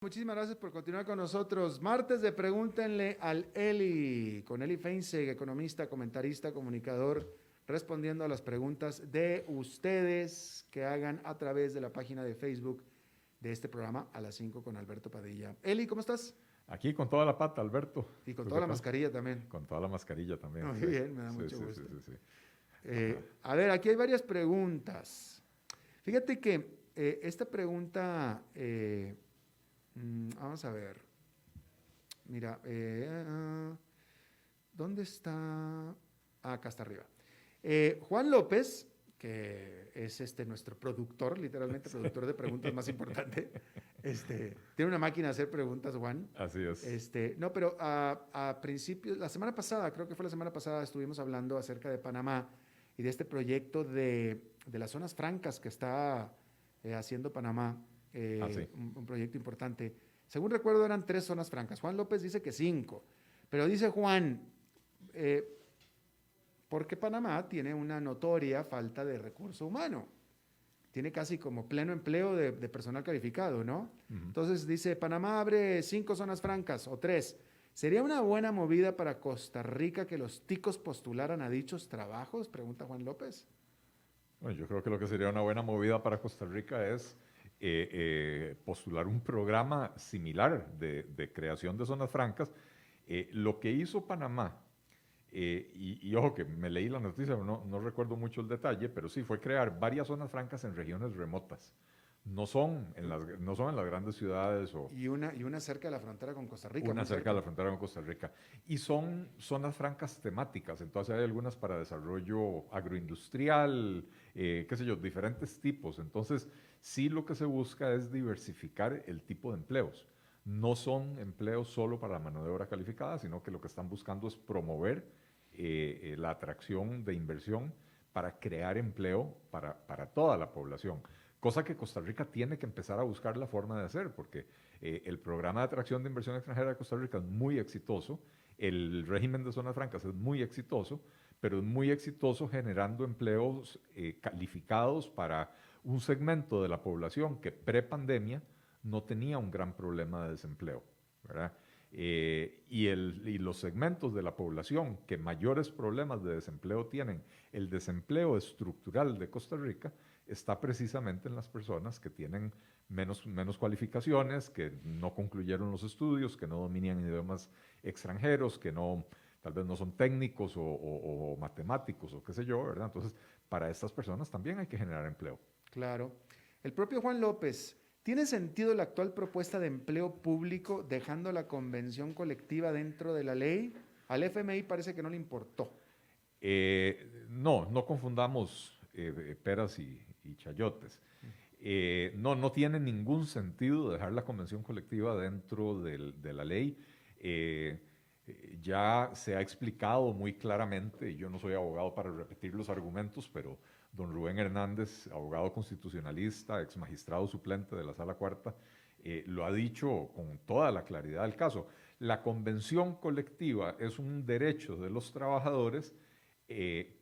Muchísimas gracias por continuar con nosotros. Martes de Pregúntenle al Eli, con Eli Feinseg, economista, comentarista, comunicador, respondiendo a las preguntas de ustedes que hagan a través de la página de Facebook de este programa a las 5 con Alberto Padilla. Eli, ¿cómo estás? Aquí con toda la pata, Alberto. Y con ¿Tú toda qué la tal? mascarilla también. Con toda la mascarilla también, Muy sí. bien, me da Sí, mucho sí, sí, gusto. sí, sí. Ajá. A ver, aquí hay varias preguntas. Fíjate que esta pregunta, vamos a ver. Mira, ¿dónde está? Acá está arriba. Juan López, que es nuestro productor, literalmente productor de preguntas más importante, tiene una máquina de hacer preguntas, Juan. Así es. No, pero a principios, la semana pasada, creo que fue la semana pasada, estuvimos hablando acerca de Panamá y de este proyecto de las zonas francas que está haciendo Panamá, Sí. un proyecto importante. Según recuerdo eran 3 zonas francas. Juan López dice que 5. Pero dice Juan, porque Panamá tiene una notoria falta de recurso humano. Tiene casi como pleno empleo de personal calificado, ¿no? Ujú. Entonces dice, Panamá abre 5 zonas francas o 3. ¿Sería una buena movida para Costa Rica que los ticos postularan a dichos trabajos? Pregunta Juan López. Bueno, yo creo que lo que sería una buena movida para Costa Rica es postular un programa similar de creación de zonas francas. Lo que hizo Panamá, y ojo que me leí la noticia, no recuerdo mucho el detalle, pero sí, fue crear varias zonas francas en regiones remotas. No son en las grandes ciudades o Y una cerca de la frontera con Costa Rica, una muy cerca de cerca. la frontera con Costa Rica. Y son zonas francas temáticas, entonces hay algunas para desarrollo agroindustrial, qué sé yo, diferentes tipos. Entonces, sí lo que se busca es diversificar el tipo de empleos. No son empleos solo para la mano de obra calificada, sino que lo que están buscando es promover la atracción de inversión para crear empleo para toda la población. Cosa que Costa Rica tiene que empezar a buscar la forma de hacer, porque el programa de atracción de inversión extranjera de Costa Rica es muy exitoso, el régimen de zonas francas es muy exitoso, pero es muy exitoso generando empleos calificados para un segmento de la población que pre-pandemia no tenía un gran problema de desempleo, ¿verdad? Y los segmentos de la población que mayores problemas de desempleo tienen, el desempleo estructural de Costa Rica, está precisamente en las personas que tienen menos cualificaciones, que no concluyeron los estudios, que no dominan idiomas extranjeros, que tal vez no son técnicos o matemáticos o qué sé yo, ¿verdad? Entonces, para estas personas también hay que generar empleo. Claro. El propio Juan López, ¿tiene sentido la actual propuesta de empleo público dejando la convención colectiva dentro de la ley? Al FMI parece que no le importó. No confundamos peras y chayotes. No tiene ningún sentido dejar la convención colectiva dentro de la ley. Eh, ya se ha explicado muy claramente, y yo no soy abogado para repetir los argumentos, pero don Rubén Hernández, abogado constitucionalista, ex magistrado suplente de la Sala Cuarta, lo ha dicho con toda la claridad del caso. La convención colectiva es un derecho de los trabajadores,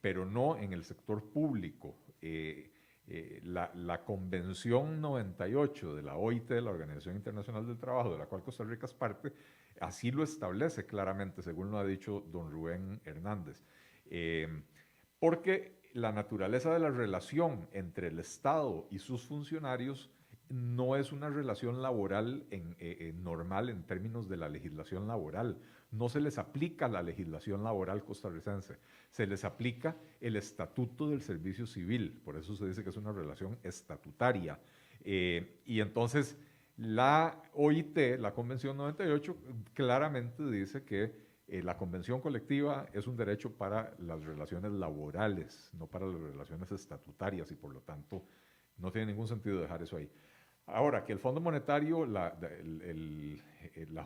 pero no en el sector público. La Convención 98 de la OIT, de la Organización Internacional del Trabajo, de la cual Costa Rica es parte, así lo establece claramente, según lo ha dicho don Rubén Hernández. Porque la naturaleza de la relación entre el Estado y sus funcionarios no es una relación laboral normal en términos de la legislación laboral. No se les aplica la legislación laboral costarricense, se les aplica el Estatuto del Servicio Civil, por eso se dice que es una relación estatutaria. Y entonces la OIT, la Convención 98, claramente dice que la convención colectiva es un derecho para las relaciones laborales, no para las relaciones estatutarias, y por lo tanto no tiene ningún sentido dejar eso ahí. Ahora, que el Fondo Monetario, la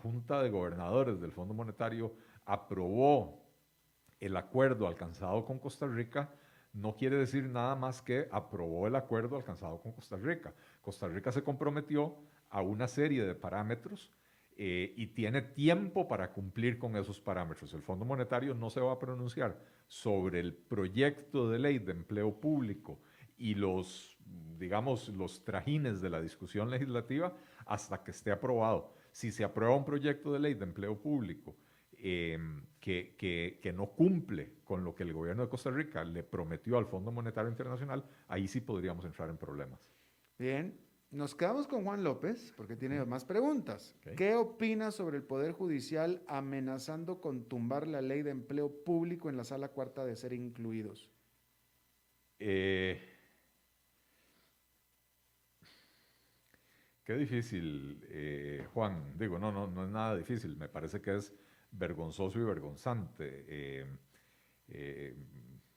Junta de Gobernadores del Fondo Monetario aprobó el acuerdo alcanzado con Costa Rica, no quiere decir nada más que aprobó el acuerdo alcanzado con Costa Rica. Costa Rica se comprometió a una serie de parámetros y tiene tiempo para cumplir con esos parámetros. El Fondo Monetario no se va a pronunciar sobre el proyecto de ley de empleo público y los, digamos, los trajines de la discusión legislativa hasta que esté aprobado. Si se aprueba un proyecto de ley de empleo público que no cumple con lo que el gobierno de Costa Rica le prometió al Fondo Monetario Internacional, ahí sí podríamos entrar en problemas. Bien, nos quedamos con Juan López porque tiene más preguntas. Okay. ¿Qué opina sobre el Poder Judicial amenazando con tumbar la ley de empleo público en la sala cuarta de ser incluidos? Qué difícil, Juan. Digo, no es nada difícil. Me parece que es vergonzoso y vergonzante.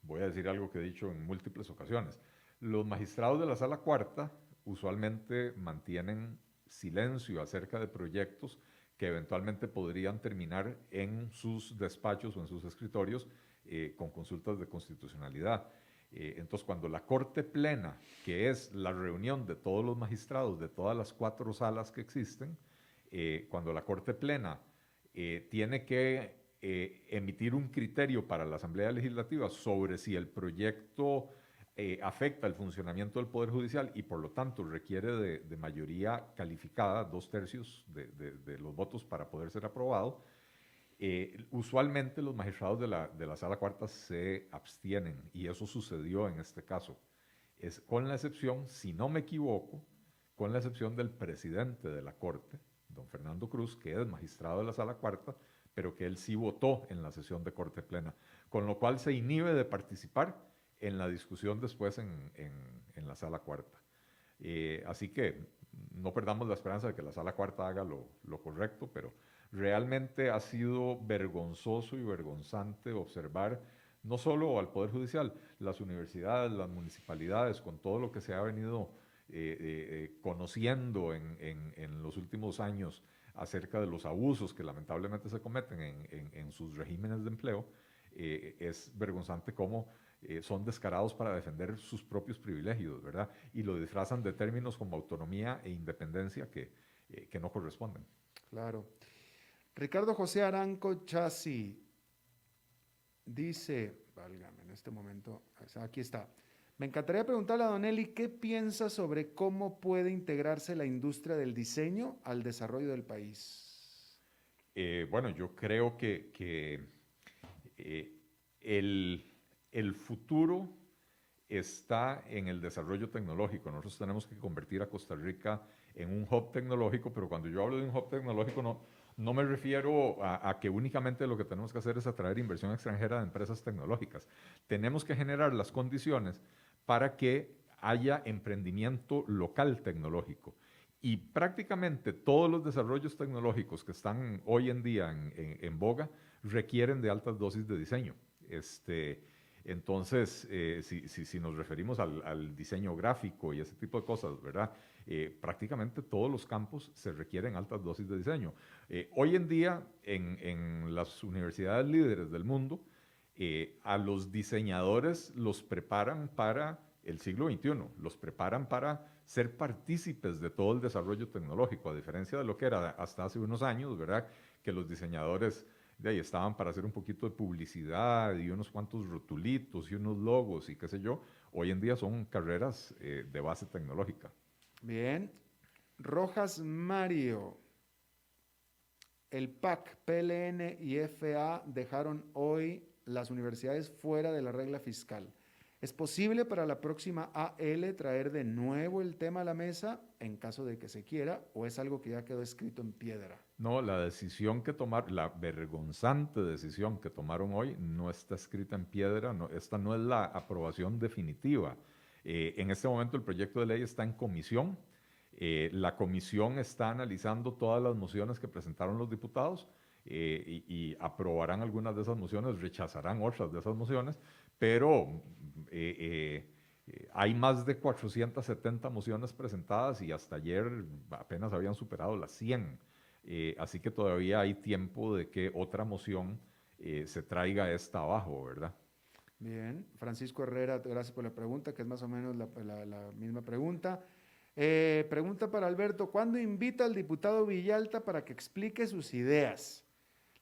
Voy a decir algo que he dicho en múltiples ocasiones. Los magistrados de la sala cuarta usualmente mantienen silencio acerca de proyectos que eventualmente podrían terminar en sus despachos o en sus escritorios con consultas de constitucionalidad. Entonces, cuando la Corte Plena, que es la reunión de todos los magistrados de todas las 4 salas que existen, cuando la Corte Plena tiene que emitir un criterio para la Asamblea Legislativa sobre si el proyecto afecta el funcionamiento del Poder Judicial y por lo tanto requiere de mayoría calificada, 2/3 de los votos para poder ser aprobado, usualmente los magistrados de la sala cuarta se abstienen y eso sucedió en este caso. Es con la excepción, si no me equivoco, con la excepción del presidente de la Corte, don Fernando Cruz, que es magistrado de la sala cuarta, pero que él sí votó en la sesión de Corte Plena, con lo cual se inhibe de participar en la discusión después en la sala cuarta. Así que no perdamos la esperanza de que la sala cuarta haga lo correcto, pero realmente ha sido vergonzoso y vergonzante observar no solo al Poder Judicial, las universidades, las municipalidades, con todo lo que se ha venido conociendo en los últimos años acerca de los abusos que lamentablemente se cometen en sus regímenes de empleo, es vergonzante cómo son descarados para defender sus propios privilegios, ¿verdad? Y lo disfrazan de términos como autonomía e independencia que no corresponden. Claro. Ricardo José Aranco Chassi dice, válgame, en este momento, aquí está. Me encantaría preguntarle a Don Eli qué piensa sobre cómo puede integrarse la industria del diseño al desarrollo del país. Bueno, yo creo que el futuro está en el desarrollo tecnológico. Nosotros tenemos que convertir a Costa Rica en un hub tecnológico, pero cuando yo hablo de un hub tecnológico no me refiero a que únicamente lo que tenemos que hacer es atraer inversión extranjera de empresas tecnológicas. Tenemos que generar las condiciones para que haya emprendimiento local tecnológico. Y prácticamente todos los desarrollos tecnológicos que están hoy en día en boga requieren de altas dosis de diseño. Entonces, si nos referimos al diseño gráfico y ese tipo de cosas, ¿verdad? Prácticamente todos los campos se requieren altas dosis de diseño. Hoy en día, en las universidades líderes del mundo, a los diseñadores los preparan para el siglo XXI, los preparan para ser partícipes de todo el desarrollo tecnológico, a diferencia de lo que era hasta hace unos años, ¿verdad? Que los diseñadores de ahí estaban para hacer un poquito de publicidad y unos cuantos rotulitos y unos logos y qué sé yo. Hoy en día son carreras de base tecnológica. Bien. Rojas Mario. El PAC, PLN y FA dejaron hoy las universidades fuera de la regla fiscal. ¿Es posible para la próxima AL traer de nuevo el tema a la mesa en caso de que se quiera o es algo que ya quedó escrito en piedra? No, la decisión que tomaron, la vergonzante decisión que tomaron hoy no está escrita en piedra, no, esta no es la aprobación definitiva. En este momento el proyecto de ley está en comisión, la comisión está analizando todas las mociones que presentaron los diputados y aprobarán algunas de esas mociones, rechazarán otras de esas mociones, pero hay más de 470 mociones presentadas y hasta ayer apenas habían superado las 100. Así que todavía hay tiempo de que otra moción se traiga esta abajo, ¿verdad? Bien, Francisco Herrera, gracias por la pregunta, que es más o menos la misma pregunta. Pregunta para Alberto, ¿cuándo invita al diputado Villalta para que explique sus ideas?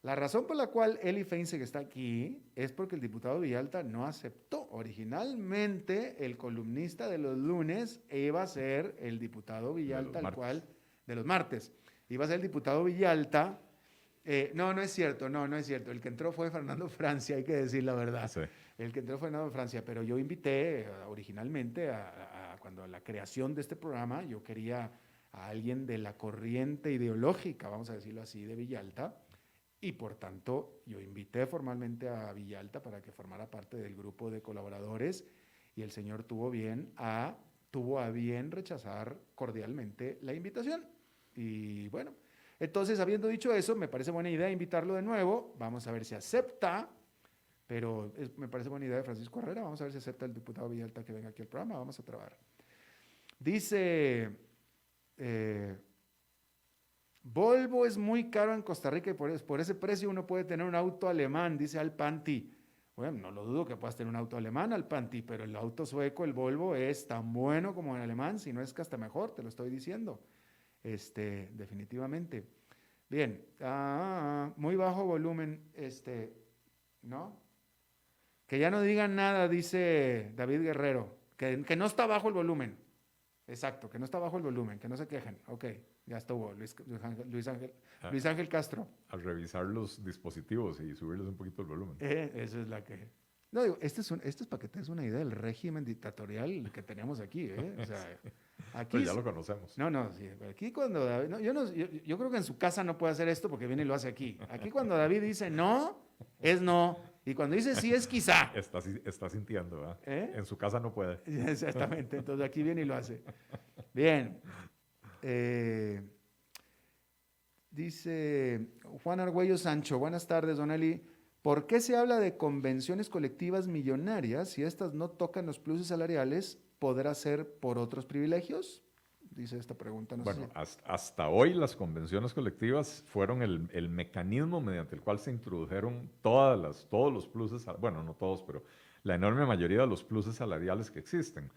La razón por la cual Eli Feinstein está aquí es porque el diputado Villalta no aceptó. Originalmente, el columnista de los lunes iba a ser el diputado Villalta, al cual, de los martes, iba a ser el diputado Villalta. No es cierto, no es cierto. El que entró fue Fernando Francia, hay que decir la verdad. Sí. El que entró fue Fernando Francia, pero yo invité originalmente cuando a la creación de este programa, yo quería a alguien de la corriente ideológica, vamos a decirlo así, de Villalta, y por tanto yo invité formalmente a Villalta para que formara parte del grupo de colaboradores, y el señor tuvo a bien rechazar cordialmente la invitación. Y bueno, entonces, habiendo dicho eso, me parece buena idea invitarlo de nuevo. Vamos a ver si acepta, pero me parece buena idea de Francisco Herrera. Vamos a ver si acepta el diputado Villalta que venga aquí al programa. Vamos a trabajar. Dice, Volvo es muy caro en Costa Rica y por ese precio uno puede tener un auto alemán, dice Alpanti. Bueno, no lo dudo que puedas tener un auto alemán, Alpanti, pero el auto sueco, el Volvo, es tan bueno como el alemán, si no es que hasta mejor, te lo estoy diciendo. Definitivamente. Bien, muy bajo volumen, ¿no? Que ya no digan nada, dice David Guerrero, que no está bajo el volumen. Exacto, que no está bajo el volumen, que no se quejen. Ok, ya estuvo, Luis Ángel Castro. A revisar los dispositivos y subirles un poquito el volumen. Eso es la que... No, digo, esto es para que te des una idea del régimen dictatorial que tenemos aquí, O sea, aquí pero ya lo conocemos. No, sí, aquí cuando David, no, yo creo que en su casa no puede hacer esto porque viene y lo hace aquí. Aquí cuando David dice no, es no. Y cuando dice sí, es quizá. Está sintiendo, ¿verdad? En su casa no puede. Exactamente, entonces aquí viene y lo hace. Bien. Dice Juan Argüello Sancho, buenas tardes, don Eli. ¿Por qué se habla de convenciones colectivas millonarias si estas no tocan los pluses salariales? ¿Podrá ser por otros privilegios? Dice esta pregunta. No bueno, sé si... hasta hoy las convenciones colectivas fueron el mecanismo mediante el cual se introdujeron todos los pluses, bueno, no todos, pero la enorme mayoría de los pluses salariales que existen.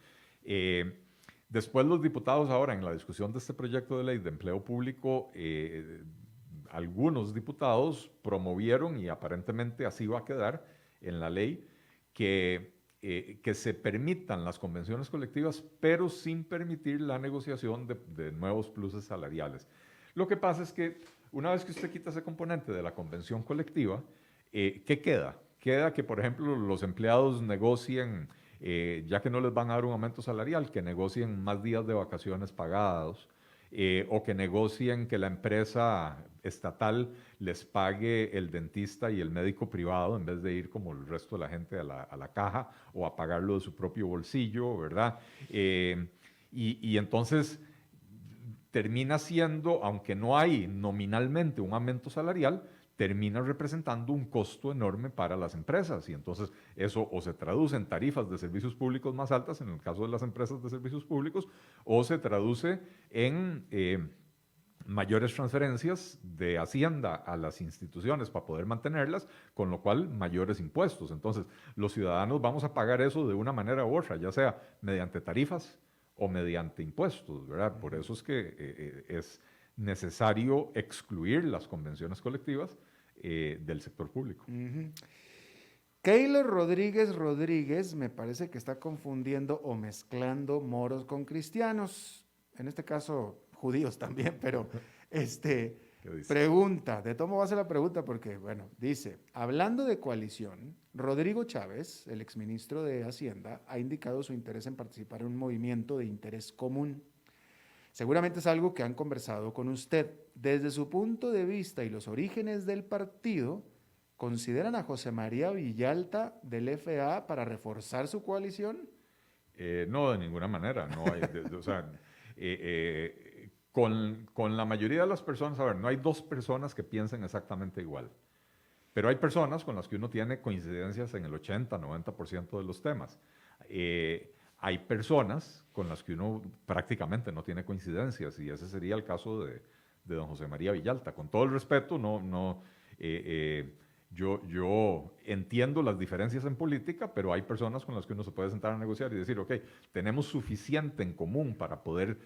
Después los diputados ahora en la discusión de este proyecto de ley de empleo público, algunos diputados promovieron, y aparentemente así va a quedar en la ley, que se permitan las convenciones colectivas, pero sin permitir la negociación de nuevos pluses salariales. Lo que pasa es que una vez que usted quita ese componente de la convención colectiva, ¿qué queda? Queda que, por ejemplo, los empleados negocien, ya que no les van a dar un aumento salarial, que negocien más días de vacaciones pagados, o que negocien que la empresa estatal les pague el dentista y el médico privado en vez de ir como el resto de la gente a la caja o a pagarlo de su propio bolsillo, ¿verdad? Y entonces termina siendo, aunque no hay nominalmente un aumento salarial, termina representando un costo enorme para las empresas, y entonces eso o se traduce en tarifas de servicios públicos más altas en el caso de las empresas de servicios públicos, o se traduce en mayores transferencias de Hacienda a las instituciones para poder mantenerlas, con lo cual mayores impuestos. Entonces los ciudadanos vamos a pagar eso de una manera u otra, ya sea mediante tarifas o mediante impuestos, ¿verdad? Por eso es que es necesario excluir las convenciones colectivas del sector público. Keylor Rodríguez me parece que está confundiendo o mezclando moros con cristianos, en este caso judíos también, pero pregunta, de todo modo va a ser la pregunta porque, bueno, dice, hablando de coalición, Rodrigo Chávez, el exministro de Hacienda, ha indicado su interés en participar en un movimiento de interés común. Seguramente es algo que han conversado con usted. Desde su punto de vista y los orígenes del partido, ¿consideran a José María Villalta del FA para reforzar su coalición? No, de ninguna manera. No hay, o sea, con la mayoría de las personas, a ver, no hay dos personas que piensen exactamente igual, pero hay personas con las que uno tiene coincidencias en el 80-90% de los temas. Hay personas con las que uno prácticamente no tiene coincidencias, y ese sería el caso de don José María Villalta. Con todo el respeto, yo entiendo las diferencias en política, pero hay personas con las que uno se puede sentar a negociar y decir, ok, tenemos suficiente en común para poder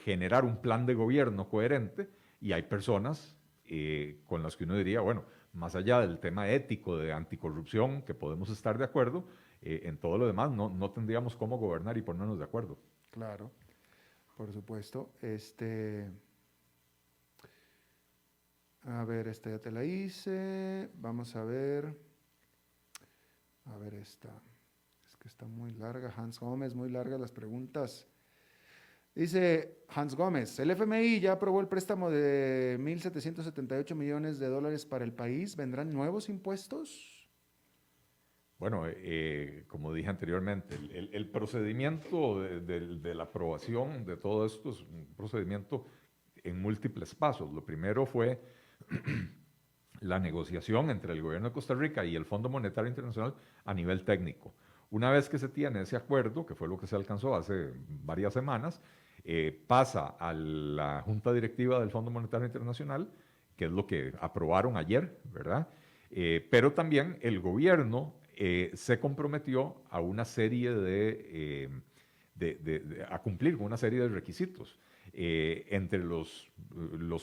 generar un plan de gobierno coherente, y hay personas con las que uno diría, bueno, más allá del tema ético de anticorrupción, que podemos estar de acuerdo, en todo lo demás no tendríamos cómo gobernar y ponernos de acuerdo. Claro, por supuesto. A ver, esta ya te la hice. Vamos a ver. A ver esta. Es que está muy larga, Hans Gómez, muy largas las preguntas. Dice Hans Gómez, el FMI ya aprobó el préstamo de 1.778 millones de dólares para el país. ¿Vendrán nuevos impuestos? Bueno, como dije anteriormente, el procedimiento de la aprobación de todo esto es un procedimiento en múltiples pasos. Lo primero fue la negociación entre el gobierno de Costa Rica y el Fondo Monetario Internacional a nivel técnico. Una vez que se tiene ese acuerdo, que fue lo que se alcanzó hace varias semanas, pasa a la Junta Directiva del Fondo Monetario Internacional, que es lo que aprobaron ayer, ¿verdad? Pero también el gobierno se comprometió a una serie a cumplir con una serie de requisitos. Entre los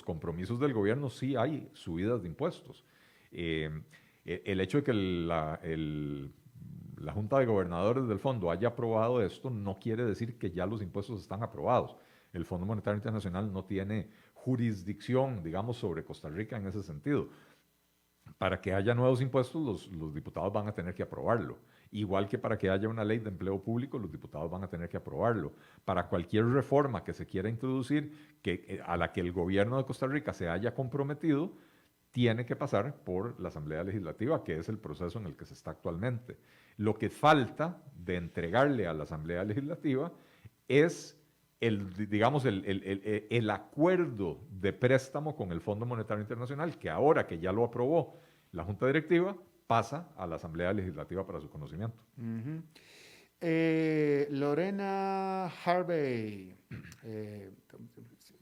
compromisos del gobierno sí hay subidas de impuestos. El hecho de que la Junta de Gobernadores del Fondo haya aprobado esto no quiere decir que ya los impuestos están aprobados. El Fondo Monetario Internacional no tiene jurisdicción, digamos, sobre Costa Rica en ese sentido. Para que haya nuevos impuestos, los diputados van a tener que aprobarlo. Igual que para que haya una ley de empleo público, los diputados van a tener que aprobarlo. Para cualquier reforma que se quiera introducir, a la que el gobierno de Costa Rica se haya comprometido, tiene que pasar por la Asamblea Legislativa, que es el proceso en el que se está actualmente. Lo que falta de entregarle a la Asamblea Legislativa es el acuerdo de préstamo con el Fondo Monetario Internacional, que ahora que ya lo aprobó la Junta Directiva, pasa a la Asamblea Legislativa para su conocimiento. Uh-huh. Lorena Harvey,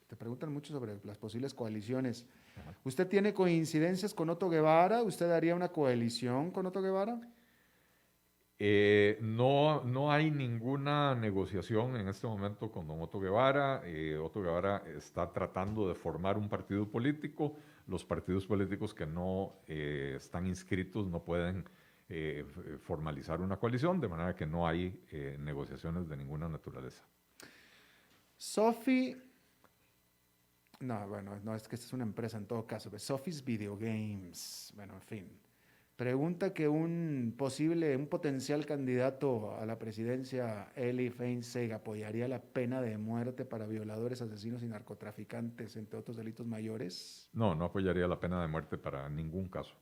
te preguntan mucho sobre las posibles coaliciones. Ajá. ¿Usted tiene coincidencias con Otto Guevara? ¿Usted haría una coalición con Otto Guevara? No hay ninguna negociación en este momento con don Otto Guevara. Otto Guevara está tratando de formar un partido político. Los partidos políticos que no están inscritos no pueden formalizar una coalición, de manera que no hay negociaciones de ninguna naturaleza. Sophie, no, es que esta es una empresa en todo caso, Sophie's Video Games, bueno, en fin. Pregunta que un potencial candidato a la presidencia, Eli Feinstein, apoyaría la pena de muerte para violadores, asesinos y narcotraficantes, entre otros delitos mayores. No apoyaría la pena de muerte para ningún caso.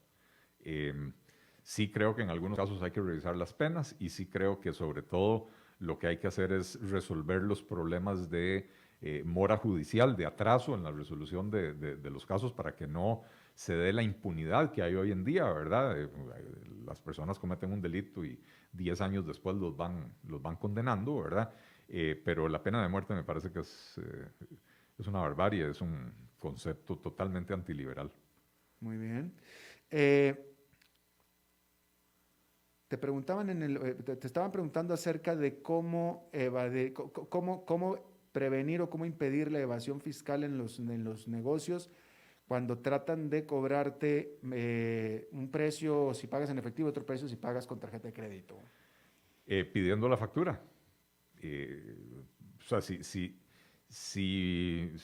Sí creo que en algunos casos hay que revisar las penas y sí creo que sobre todo lo que hay que hacer es resolver los problemas de mora judicial, de atraso en la resolución de los casos para que no se dé la impunidad que hay hoy en día, ¿verdad? Las personas cometen un delito y 10 años después los van condenando, ¿verdad? Pero la pena de muerte me parece que es una barbarie, es un concepto totalmente antiliberal. Muy bien. Te preguntaban te estaban preguntando acerca de cómo prevenir o cómo impedir la evasión fiscal en los negocios cuando tratan de cobrarte un precio si pagas en efectivo, otro precio si pagas con tarjeta de crédito. Pidiendo la factura. O sea, si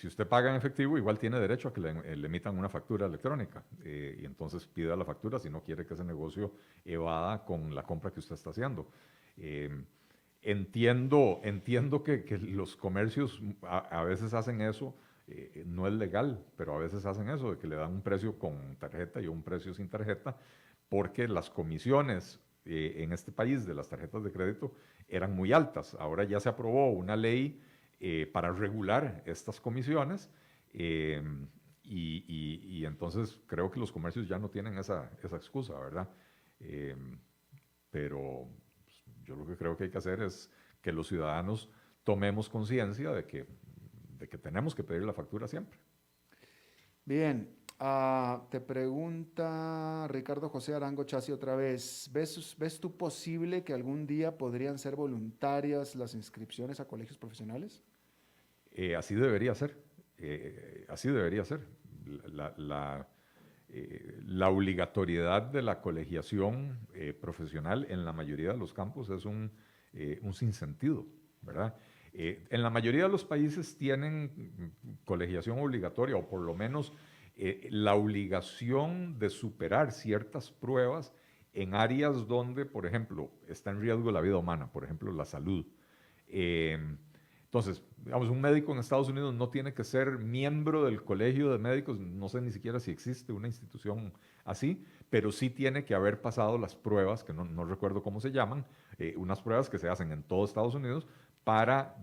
usted paga en efectivo, igual tiene derecho a que le emitan una factura electrónica. Y entonces pida la factura si no quiere que ese negocio evada con la compra que usted está haciendo. Entiendo que los comercios a veces hacen eso. No es legal, pero a veces hacen eso, de que le dan un precio con tarjeta y un precio sin tarjeta, porque las comisiones en este país de las tarjetas de crédito eran muy altas. Ahora ya se aprobó una ley para regular estas comisiones y entonces creo que los comercios ya no tienen esa excusa, ¿verdad? Pero yo lo que creo que hay que hacer es que los ciudadanos tomemos conciencia de que tenemos que pedir la factura siempre. Bien, te pregunta Ricardo José Arango Chassi otra vez, ¿ves tú posible que algún día podrían ser voluntarias las inscripciones a colegios profesionales? Así debería ser, así debería ser. la, la, la obligatoriedad de la colegiación profesional en la mayoría de los campos es un sinsentido, ¿verdad? En la mayoría de los países tienen colegiación obligatoria o por lo menos la obligación de superar ciertas pruebas en áreas donde, por ejemplo, está en riesgo la vida humana, por ejemplo, la salud. Entonces, digamos, un médico en Estados Unidos no tiene que ser miembro del colegio de médicos, no sé ni siquiera si existe una institución así, pero sí tiene que haber pasado las pruebas, que no recuerdo cómo se llaman, unas pruebas que se hacen en todo Estados Unidos para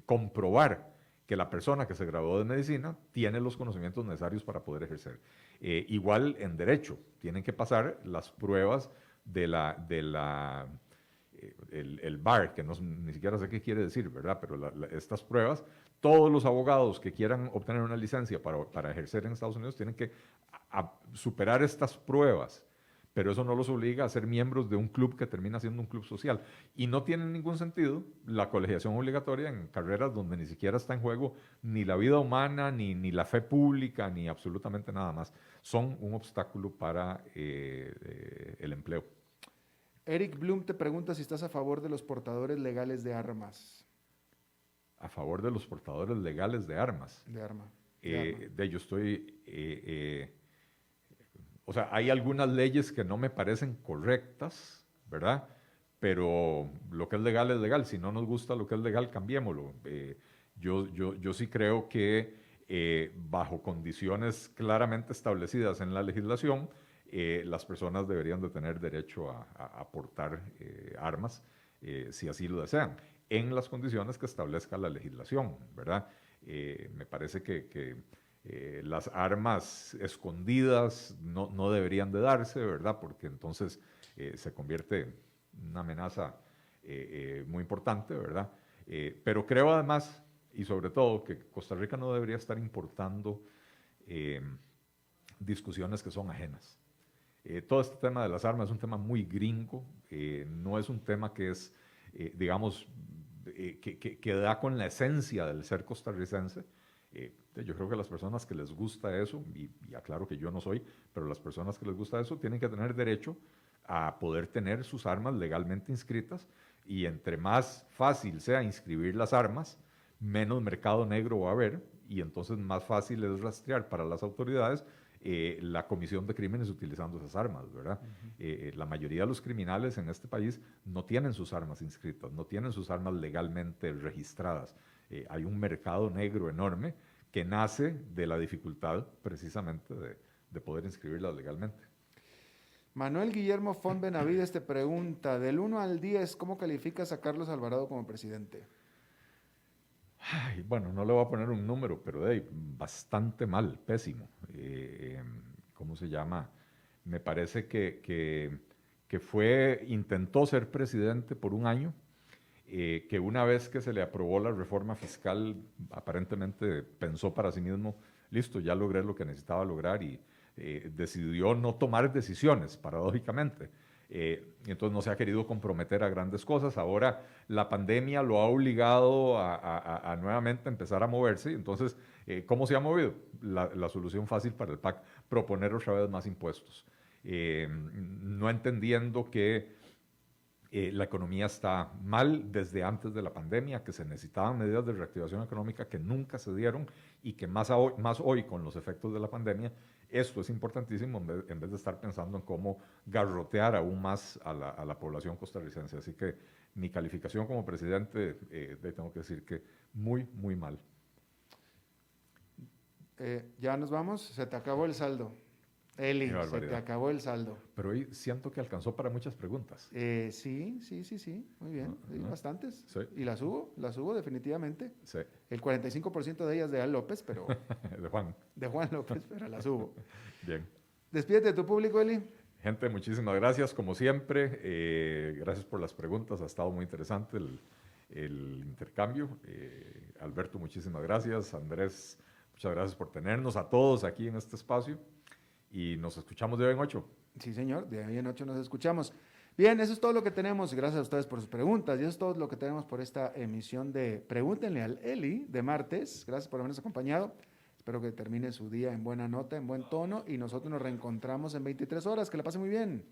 comprobar que la persona que se graduó de medicina tiene los conocimientos necesarios para poder ejercer. Igual en derecho, tienen que pasar las pruebas el bar, que ni siquiera sé qué quiere decir, ¿verdad? Pero estas pruebas, todos los abogados que quieran obtener una licencia para ejercer en Estados Unidos tienen que superar estas pruebas, pero eso no los obliga a ser miembros de un club que termina siendo un club social. Y no tiene ningún sentido la colegiación obligatoria en carreras donde ni siquiera está en juego ni la vida humana, ni la fe pública, ni absolutamente nada más. Son un obstáculo para el empleo. Eric Bloom te pregunta si estás a favor de los portadores legales de armas. A favor de los portadores legales de armas. De arma. Yo estoy... o sea, hay algunas leyes que no me parecen correctas, ¿verdad? Pero lo que es legal es legal. Si no nos gusta lo que es legal, cambiémoslo. Yo sí creo que bajo condiciones claramente establecidas en la legislación, las personas deberían de tener derecho a portar armas si así lo desean, en las condiciones que establezca la legislación, ¿verdad? Me parece que las armas escondidas no deberían de darse, ¿verdad? Porque entonces se convierte en una amenaza muy importante, ¿verdad? Pero creo además, y sobre todo, que Costa Rica no debería estar importando discusiones que son ajenas. Todo este tema de las armas es un tema muy gringo, no es un tema que es, digamos, que da con la esencia del ser costarricense. Yo creo que las personas que les gusta eso, y aclaro que yo no soy, pero las personas que les gusta eso tienen que tener derecho a poder tener sus armas legalmente inscritas, y entre más fácil sea inscribir las armas, menos mercado negro va a haber, y entonces más fácil es rastrear para las autoridades la comisión de crímenes utilizando esas armas, ¿verdad? La mayoría de los criminales en este país no tienen sus armas inscritas, no tienen sus armas legalmente registradas. Hay un mercado negro enorme que nace de la dificultad precisamente de poder inscribirlas legalmente. Manuel Guillermo Font Benavides te pregunta, del 1 al 10, ¿cómo calificas a Carlos Alvarado como presidente? Ay, bueno, no le voy a poner un número, pero bastante mal, pésimo. ¿Cómo se llama? Me parece que intentó ser presidente por un año, que una vez que se le aprobó la reforma fiscal, aparentemente pensó para sí mismo, listo, ya logré lo que necesitaba lograr, y decidió no tomar decisiones, paradójicamente. Entonces no se ha querido comprometer a grandes cosas. Ahora la pandemia lo ha obligado a nuevamente empezar a moverse. Entonces, ¿cómo se ha movido? La solución fácil para el PAC, proponer otra vez más impuestos. No entendiendo que la economía está mal desde antes de la pandemia, que se necesitaban medidas de reactivación económica que nunca se dieron, y que más hoy con los efectos de la pandemia, esto es importantísimo en vez de estar pensando en cómo garrotear aún más a la población costarricense. Así que mi calificación como presidente, tengo que decir que muy, muy mal. Ya nos vamos, se te acabó el saldo. Eli, se te acabó el saldo. Pero hoy siento que alcanzó para muchas preguntas. Sí, muy bien, sí, bastantes. Sí. Y las hubo definitivamente. Sí. El 45% de ellas de Al López, pero... de Juan. De Juan López, pero las hubo. Bien. Despídete de tu público, Eli. Gente, muchísimas gracias, como siempre. Gracias por las preguntas, ha estado muy interesante el intercambio. Alberto, muchísimas gracias. Andrés, muchas gracias por tenernos a todos aquí en este espacio. Y nos escuchamos de hoy en 8. Sí, señor, de hoy en 8 nos escuchamos. Bien, eso es todo lo que tenemos. Gracias a ustedes por sus preguntas. Y eso es todo lo que tenemos por esta emisión de Pregúntenle al Eli de martes. Gracias por habernos acompañado. Espero que termine su día en buena nota, en buen tono y nosotros nos reencontramos en 23 horas. Que la pase muy bien.